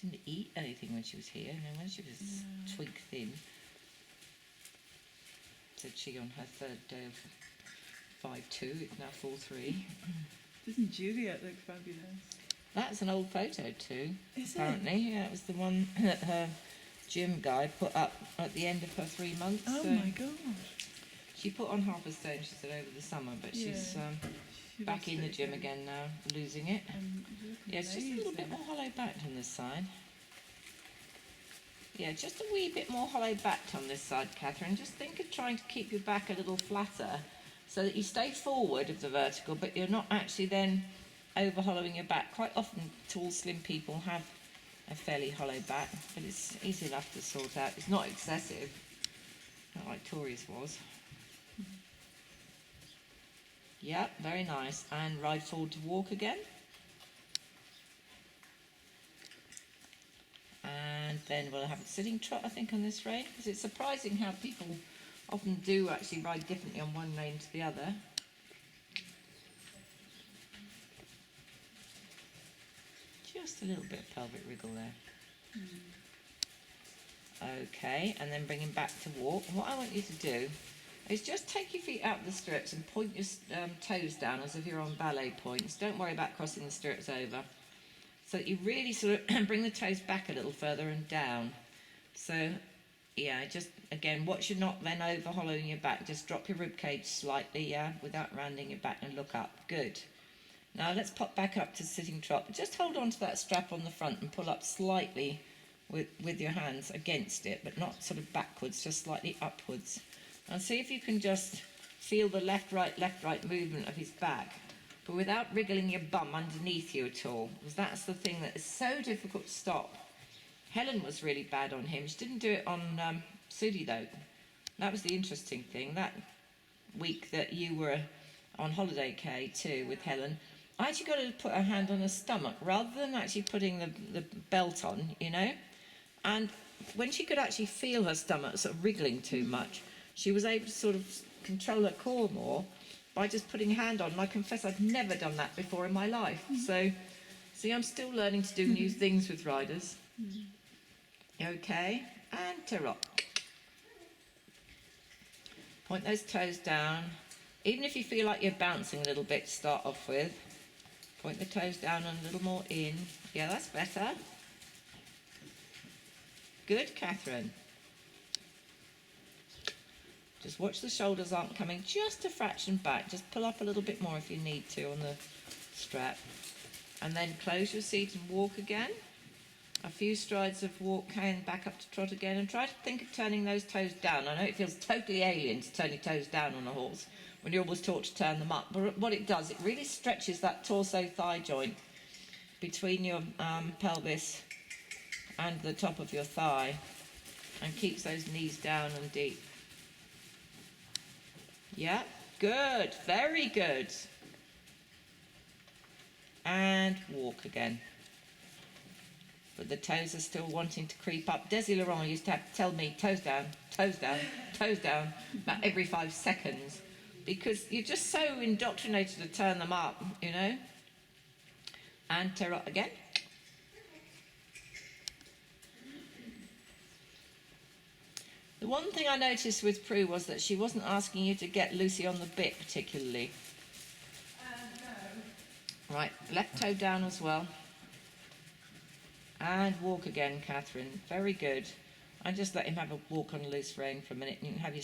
She didn't eat anything when she was here, and then when she was twig thin, said she on her third day of 5'2", it's now 4'3". Doesn't Juliet look fabulous? That's an old photo too. Is apparently, yeah, it was the one that her gym guy put up at the end of her 3 months. Oh so my gosh. She put on half a stone, she said, over the summer, but she's She back lost in the it gym again. again now, losing it. Yeah, it's just a little bit amazing. more hollow backed on this side. Yeah, just a wee bit more hollow backed on this side, Kathryn. Just think of trying to keep your back a little flatter so that you stay forward of the vertical, but you're not actually then over hollowing your back. Quite often tall, slim people have a fairly hollow back, but it's easy enough to sort out. It's not excessive, not like Tori's was. Yep, very nice. And ride forward to walk again. And then we'll have a sitting trot, I think, on this rein, because it's surprising how people often do actually ride differently on one rein to the other. Just a little bit of pelvic wriggle there. Okay, and then bring him back to walk. And what I want you to do is just take your feet out of the stirrups and point your toes down as if you're on ballet points. Don't worry about crossing the stirrups over. So that you really sort of bring the toes back a little further and down. So, yeah, just, again, watch you not then over hollowing your back. Just drop your rib cage slightly, yeah, without rounding your back, and look up. Good. Now let's pop back up to sitting trot. Just hold on to that strap on the front and pull up slightly with your hands against it, but not sort of backwards, just slightly upwards. And see if you can just feel the left, right movement of his back, but without wriggling your bum underneath you at all, because that's the thing that is so difficult to stop. Helen was really bad on him. She didn't do it on Sudi though. That was the interesting thing. That week that you were on holiday, Kay, too, with Helen, I actually got her to put her hand on her stomach rather than actually putting the belt on, you know. And when she could actually feel her stomach sort of wriggling too much, she was able to sort of control her core more by just putting a hand on. And I confess I've never done that before in my life. So, see, I'm still learning to do new things with riders. Okay, and Tarot. Point those toes down. Even if you feel like you're bouncing a little bit to start off with, point the toes down and a little more in. Yeah, that's better. Good, Kathryn. Just watch the shoulders aren't coming just a fraction back. Just pull up a little bit more if you need to on the strap. And then close your seat and walk again. A few strides of walk, and back up to trot again. And try to think of turning those toes down. I know it feels totally alien to turn your toes down on a horse when you're always taught to turn them up. But what it does, it really stretches that torso-thigh joint between your pelvis and the top of your thigh, and keeps those knees down and deep. Yeah, good, very good. And walk again. But the toes are still wanting to creep up. Desi Laurent used to have to tell me, toes down, toes down, toes down, about every 5 seconds, because you're just so indoctrinated to turn them up, you know. And Tarot again. The one thing I noticed with Prue was that she wasn't asking you to get Lucy on the bit particularly. No. Right, left toe down as well. And walk again, Kathryn. Very good. And just let him have a walk on a loose rein for a minute, and you can have your